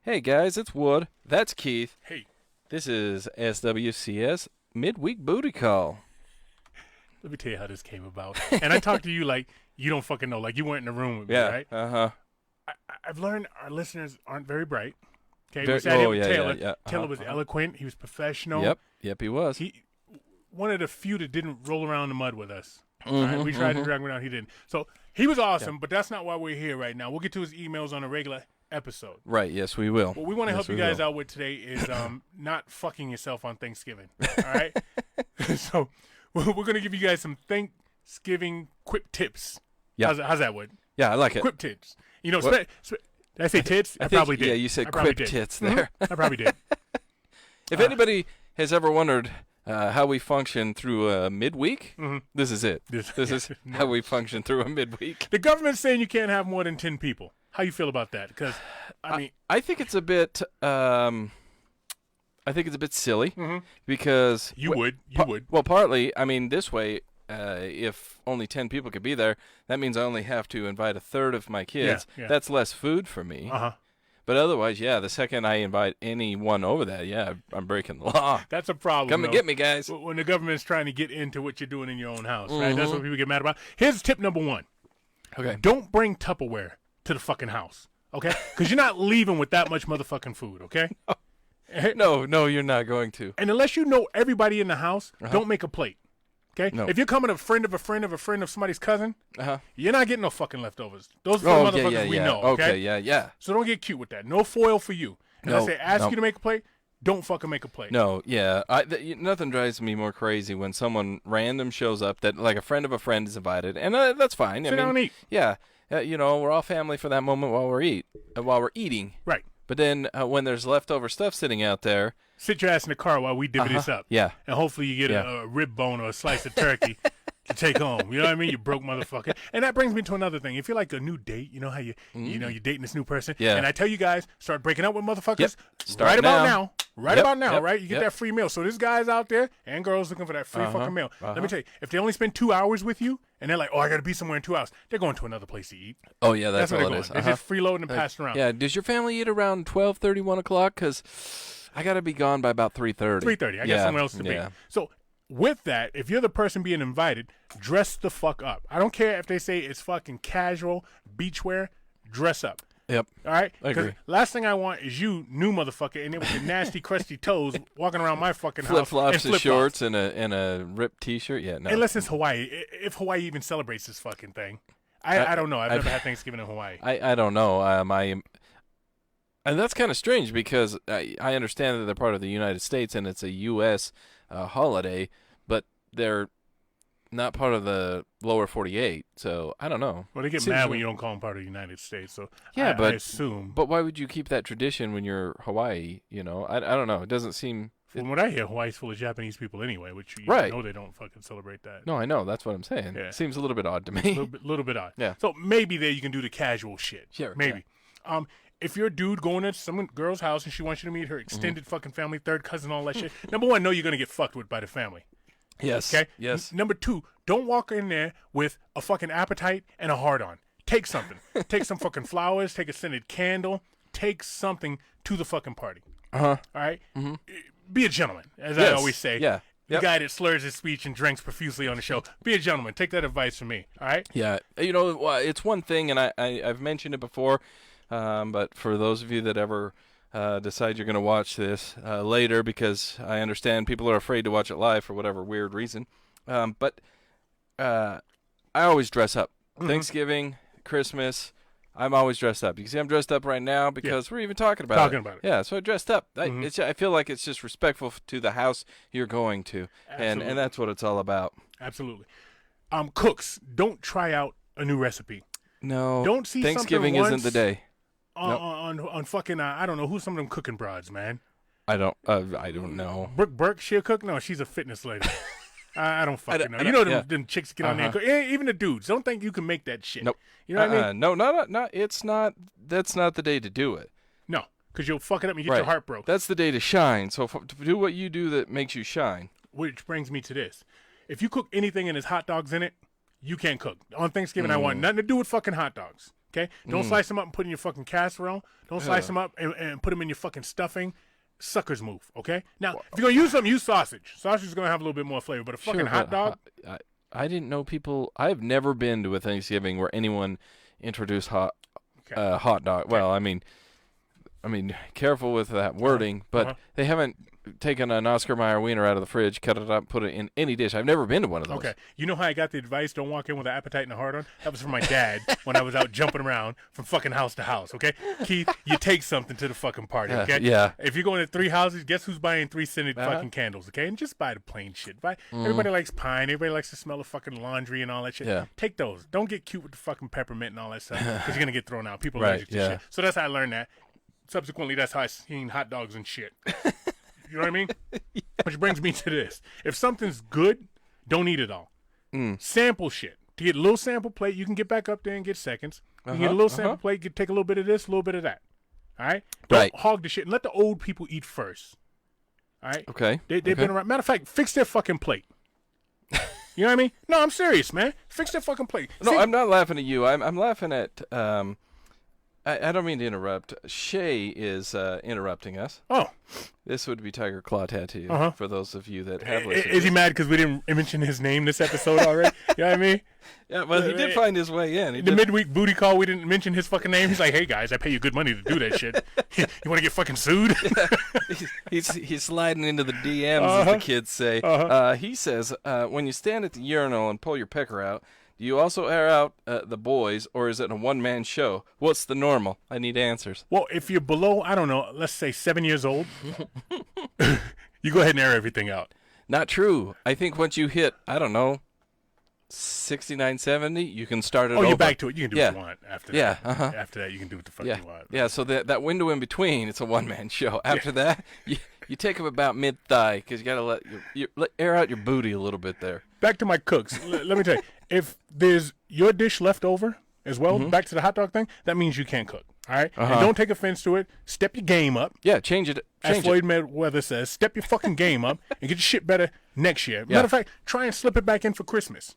Hey guys, it's Wood. That's Keith. Hey, This is SWCS Midweek Booty Call. let me tell you how this came about. And I talked to you like you don't fucking know, like you weren't in the room with me, Yeah. right? Uh-huh. I've learned our listeners aren't very bright. Okay, Very- we sat here with yeah, Taylor. yeah. Taylor was eloquent. He was professional. Yep, he was. He one of the few that didn't roll around in the mud with us. All right, we tried to drag him around. He didn't. So he was awesome, but that's not why we're here right now. We'll get to his emails on a regular episode. Right, yes, we will. What we want to Yes, help you we guys will. out with today is not fucking yourself on Thanksgiving. All right? So we're going to give you guys some Thanksgiving quip tips. Yeah. How's that, Wood? Yeah, I like it. Quip tips. You know, What? did I say tits? I think- probably did. Yeah, you said I probably quip did. tits Mhm. there. I probably did. If anybody has ever wondered how we function through a midweek, this is it. This is how we function through a midweek. The government's saying you can't have more than 10 people. How you feel about that? Because, I mean, I think it's a bit silly because you would. Well, partly, I mean, this way, if only 10 people could be there, that means I only have to invite a third of my kids. Yeah. That's less food for me. Uh-huh. But otherwise, yeah, the second I invite anyone over that, yeah, I'm breaking the law. That's a problem. Come and though. get me, guys. When the government's trying to get into what you're doing in your own house, right? That's what people get mad about. Here's tip number one. Okay. Don't bring Tupperware to the fucking house, okay? Because you're not leaving with that much motherfucking food, okay? No, you're not going to. And unless you know everybody in the house, don't make a plate, okay? No. If you're coming a friend of a friend of a friend of somebody's cousin, Uh-huh. you're not getting no fucking leftovers. Those are the motherfuckers we know, okay? yeah. So don't get cute with that. No foil for you. Unless No, they ask no. you to make a plate, don't fucking make a plate. No, yeah. Nothing drives me more crazy when someone random shows up that, like, a friend of a friend is invited, and that's fine. Sit down and eat. Yeah, we're all family for that moment while we're eating. Right. But then when there's leftover stuff sitting out there, Sit your ass in the car while we divvy this up. yeah. And hopefully you get a rib bone or a slice of turkey to take home. You know what I mean? You broke motherfucker. And that brings me to another thing. If you're like a new date, you know how you're dating this new person. Yeah. And I tell you guys, start breaking up with motherfuckers Yep. Start right about now. now. Right Yep, about now, yep, right? You get yep. that free meal. So this guy's out there and girls looking for that free fucking meal. Let me tell you, if they only spend 2 hours with you and they're like, oh, I got to be somewhere in 2 hours, they're going to another place to eat. Oh, yeah, that's what all they're it going. is. They're just freeloading and passing around. Yeah, does your family eat around 12:30, 1 o'clock? Because I got to be gone by about 3:30. 3:30. I got somewhere else to be. So with that, if you're the person being invited, dress the fuck up. I don't care if they say it's fucking casual, beachwear, dress up. Yep. All right? I agree. 'Cause last thing I want is you, new motherfucker, and then with your nasty, crusty toes walking around my fucking house. Flip-flops and and shorts and a ripped T-shirt. Yeah, no. Unless it's Hawaii. If Hawaii even celebrates this fucking thing. I don't know. I've never had Thanksgiving in Hawaii. I don't know. And that's kind of strange because I understand that they're part of the United States and it's a U.S. Holiday, but they're not part of the lower 48. So I don't know. Well, they get Seems mad like- when you don't call them part of the United States. So Yeah, I assume. But why would you keep that tradition when you're Hawaii? You know, I don't know. It doesn't seem. From what I hear, Hawaii's full of Japanese people anyway, which you Right. know they don't fucking celebrate that. No, I know. That's what I'm saying. Yeah. It seems a little bit odd to A me. little bit odd. Yeah. So maybe there you can do the casual shit. Sure, Maybe. If you're a dude going to some girl's house and she wants you to meet her Mm-hmm. extended fucking family, third cousin, all that shit, number one, know you're going to get fucked with by the family. Yes. Okay? Yes. Number two, don't walk in there with a fucking appetite and a heart on. Take something. Take some fucking flowers, take a scented candle, take something to the fucking party. Uh-huh. All right? Be a gentleman, as I Yes. always say. Yeah. The Yep. guy that slurs his speech and drinks profusely on the show. Be a gentleman. Take that advice from me. All right? Yeah, it's one thing, and I've mentioned it before, but for those of you that ever decide you're going to watch this later, because I understand people are afraid to watch it live for whatever weird reason, but I always dress up. Thanksgiving, Christmas, I'm always dressed up. You can see I'm dressed up right now because we're even talking about it. Yeah, so I dressed up. I feel like it's just respectful to the house you're going to, and that's what it's all about. Absolutely. Cooks, don't try out a new recipe. No, Don't see Thanksgiving something isn't the day. On fucking I don't know who's some of them cooking broads, man. I don't know. Brooke Burke, she'll cook. No, she's a fitness lady. I don't fucking know. I You don't- know them chicks get on there. And cook. Even the dudes don't think you can make that shit. Nope. You know what I mean? No, not. It's not. That's not the day to do it. No, because you'll fuck it up and you get your heart broke. That's the day to shine. So do what you do that makes you shine. Which brings me to this: if you cook anything and there's hot dogs in it, you can't cook on Thanksgiving. I want nothing to do with fucking hot dogs. Okay? Don't slice them up and put in your fucking casserole. Don't slice them up and put them in your fucking stuffing. Suckers move, okay? Now, if you're going to use something, use sausage. Sausage is going to have a little bit more flavor, but a fucking hot dog? I didn't know people. I've never been to a Thanksgiving where anyone introduced hot dog. Okay. Well, I mean, careful with that wording, but they haven't taken an Oscar Mayer wiener out of the fridge, cut it up, put it in any dish. I've never been to one of those. Okay. You know how I got the advice, don't walk in with an appetite and a heart on? That was from my dad when I was out jumping around from fucking house to house, okay? Keith, you take something to the fucking party, okay? Yeah. If you're going to 3 houses, guess who's buying 3 scented fucking candles, okay? And just buy the plain shit. Everybody likes pine. Everybody likes to smell the fucking laundry and all that shit. Yeah. Take those. Don't get cute with the fucking peppermint and all that stuff because you're going to get thrown out. People are allergic to shit. So that's how I learned that. Subsequently, that's how I seen hot dogs and shit. You know what I mean? Which brings me to this. If something's good, don't eat it all. Sample shit. To get a little sample plate, you can get back up there and get seconds. You can get a little sample plate, take a little bit of this, a little bit of that. All right? Don't hog the shit and let the old people eat first. All right? Okay. They've been around. Matter of fact, fix their fucking plate. You know what I mean? No, I'm serious, man. Fix their fucking plate. No, see, I'm not laughing at you. I'm laughing at I don't mean to interrupt. Shay is interrupting us. Oh. This would be Tiger Claw Tattoo for those of you that have listened. Is he mad because we didn't mention his name this episode already? You know what I mean? Yeah, well, he did find his way in. The midweek booty call, we didn't mention his fucking name. He's like, hey, guys, I pay you good money to do that shit. You want to get fucking sued? He's sliding into the DMs, as the kids say. He says, when you stand at the urinal and pull your pecker out, do you also air out the boys, or is it a one-man show? What's the normal? I need answers. Well, if you're below, I don't know, let's say 7 years old, you go ahead and air everything out. Not true. I think once you hit, I don't know, 69, 70, you can start it over. Oh, you're back to it. You can do what you want after that. Yeah, After that, you can do what the fuck you want. Yeah, so that window in between, it's a one-man show. After that, you take them about mid-thigh because you got to let air out your booty a little bit there. Back to my cooks. Let me tell you, if there's your dish left over as well, back to the hot dog thing, that means you can't cook. All right? And don't take offense to it. Step your game up. Yeah, change it. As Floyd Mayweather says, step your fucking game up and get your shit better next year. Matter of fact, try and slip it back in for Christmas.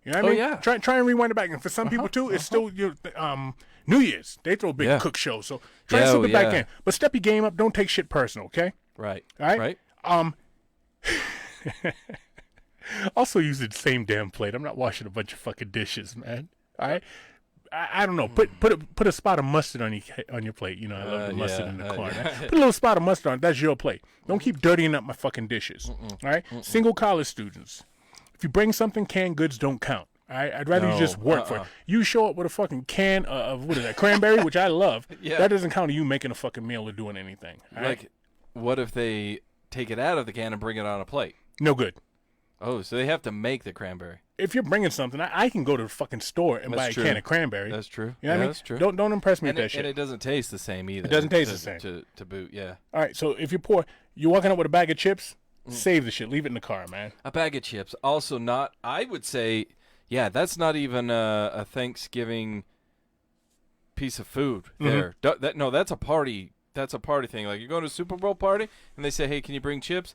You know what I mean? Yeah. Try and rewind it back. And for some people, too, it's still New Year's. They throw a big cook show. So try and slip it back in. But step your game up. Don't take shit personal, okay? Right. All right? Also use the same damn plate. I'm not washing a bunch of fucking dishes, man. All right? I don't know. Put a spot of mustard on your plate. You know, I love the mustard in the corner. Put a little spot of mustard on it. That's your plate. Don't keep dirtying up my fucking dishes. All right? Single college students. If you bring something, canned goods don't count. All right? I'd rather you just work for it. You show up with a fucking can of, what is that, cranberry, which I love. That doesn't count to you making a fucking meal or doing anything. All right? Like, what if they take it out of the can and bring it on a plate? No good. Oh, so they have to make the cranberry. If you're bringing something, I can go to the fucking store and buy a can of cranberry. That's true. You know what I mean? That's true. Don't impress me with that shit. And it doesn't taste the same either. It doesn't taste the same. To boot, yeah. All right, so if you're poor, you're walking up with a bag of chips, save the shit. Leave it in the car, man. A bag of chips. Also not, I would say, that's not even a Thanksgiving piece of food there. That's a party. That's a party thing. Like, you're going to a Super Bowl party, and they say, hey, can you bring chips?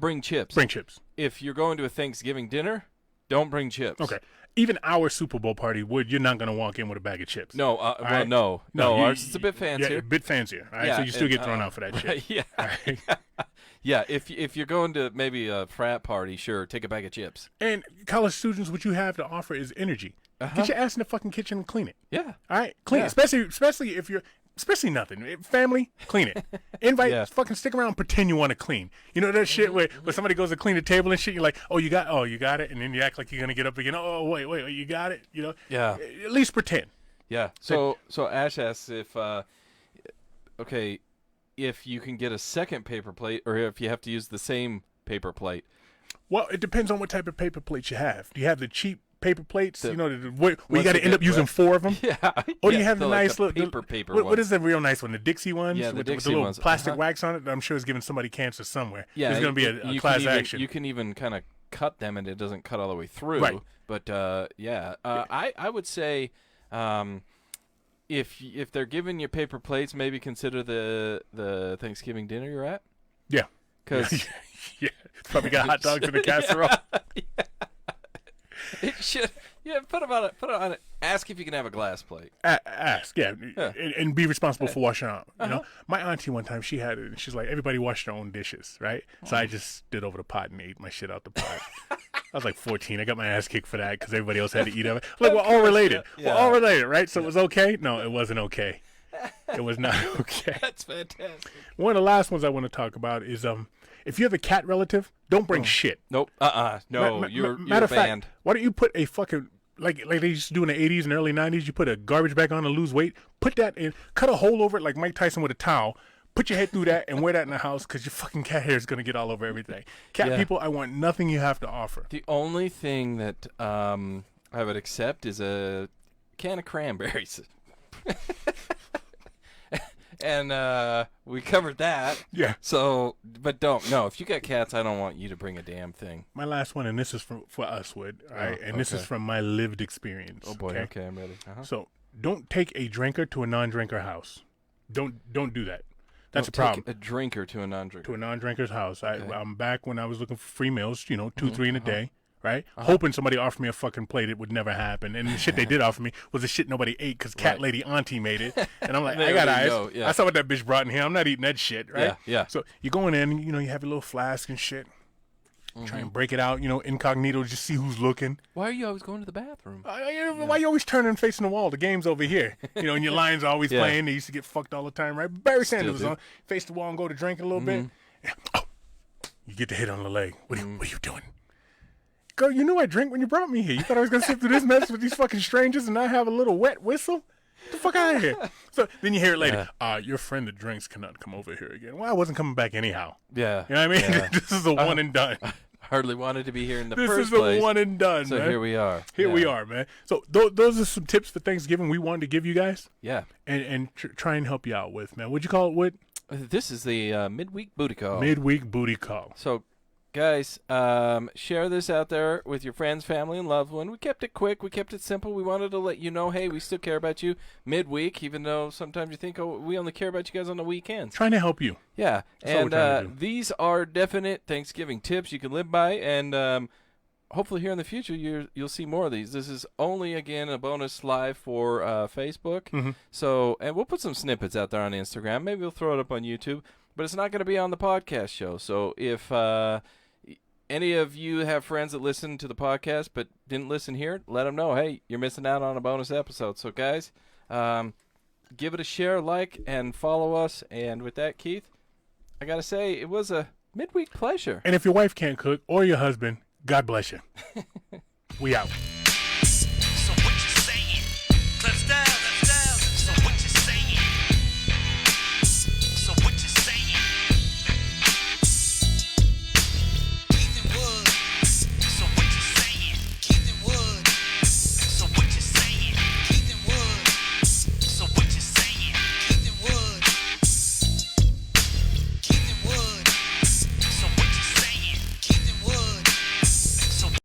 Bring chips. Bring chips. If you're going to a Thanksgiving dinner, don't bring chips. Okay. Even our Super Bowl party, you're not going to walk in with a bag of chips. No, right? no. Ours is a bit fancier. Yeah, a bit fancier. All right, so you still get thrown out for that shit. Yeah. All right. Yeah, if you're going to maybe a frat party, sure, take a bag of chips. And college students, what you have to offer is energy. Get your ass in the fucking kitchen and clean it. Yeah. All right? Clean it. Especially if you're... Especially nothing. Family, clean it. Invite, fucking stick around and pretend you want to clean. You know that shit where somebody goes to clean the table and shit, you're like, you got it, and then you act like you're going to get up again. Oh, wait, you got it? You know? Yeah. At least pretend. Yeah. So Ash asks if you can get a second paper plate or if you have to use the same paper plate. Well, it depends on what type of paper plates you have. Do you have the cheap paper plates, where you got to end up using 4 of them? Yeah. Or do you have the like nice the paper ones. What is the real nice one? The Dixie ones? Yeah, the with Dixie the little ones. plastic wax on it? I'm sure it's giving somebody cancer somewhere. Yeah. There's going to be a class action. You can even kind of cut them and it doesn't cut all the way through. Right. But, I would say if they're giving you paper plates, maybe consider the Thanksgiving dinner you're at. Yeah. Because it's probably got hot dogs in the casserole. It should. Yeah, put it on it. Ask if you can have a glass plate. Ask, yeah. And be responsible for washing out. You know, my auntie one time, she had it, and she's like, everybody wash their own dishes, right? So I just stood over the pot and ate my shit out the pot. I was like 14. I got my ass kicked for that because everybody else had to eat of it. Like, we're all related. Yeah. We're all related, right? So it was okay? No, it wasn't okay. It was not okay. That's fantastic. One of the last ones I want to talk about is if you have a cat relative, don't bring shit. Nope. No, you're matter banned. Fact, why don't you put a fucking like they used to do in the 80s and early 90s? You put a garbage bag on to lose weight. Put that in. Cut a hole over it like Mike Tyson with a towel. Put your head through that and wear that in the house because your fucking cat hair is going to get all over everything. Cat people, I want nothing you have to offer. The only thing that I would accept is a can of cranberries. And we covered that. Yeah. So, but no. If you got cats, I don't want you to bring a damn thing. My last one, and this is for us, Wood. All right, and this is from my lived experience. Oh boy. Okay, I'm ready. So, don't take a drinker to a non-drinker house. Don't do that. That's a problem. Take a drinker to a non-drinker. To a non-drinker's house. Okay. I'm back when I was looking for free meals. 2, 3 in a day. Right? Hoping somebody offered me a fucking plate. It would never happen. And the shit they did offer me was the shit nobody ate because cat lady auntie made it. And I'm like, I got eyes. I saw what that bitch brought in here. I'm not eating that shit, right? Yeah. So you go in there and, you have your little flask and shit. Try and break it out, incognito, just see who's looking. Why are you always going to the bathroom? Why you always turning and facing the wall? The game's over here. And your line's always playing. They used to get fucked all the time, right? Barry Sanders was on. Face the wall and go to drink a little bit. Oh, you get the hit on the leg. What are you doing? Girl, you knew I drink when you brought me here. You thought I was going to sit through this mess with these fucking strangers and not have a little wet whistle? Get the fuck out of here. So then you hear it later. Your friend that drinks cannot come over here again. Well, I wasn't coming back anyhow. Yeah. You know what I mean? Yeah. This is a one and done. Hardly wanted to be here in the first place. This is a one and done, so man. So here we are. Here we are, man. So those are some tips for Thanksgiving we wanted to give you guys. Yeah. And try and help you out with, man. What'd you call it, Wood? This is the midweek booty call. Midweek booty call. So, guys, share this out there with your friends, family, and loved one. We kept it quick. We kept it simple. We wanted to let you know, hey, we still care about you midweek, even though sometimes you think, oh, we only care about you guys on the weekends. Trying to help you. Yeah. And these are definite Thanksgiving tips you can live by, and hopefully here in the future you'll see more of these. This is only, again, a bonus live for Facebook. So, and we'll put some snippets out there on Instagram. Maybe we'll throw it up on YouTube, but it's not going to be on the podcast show. So if any of you have friends that listen to the podcast but didn't listen here, let them know, hey, you're missing out on a bonus episode. So, guys, give it a share, like, and follow us. And with that, Keith, I got to say, it was a midweek pleasure. And if your wife can't cook or your husband, God bless you. We out.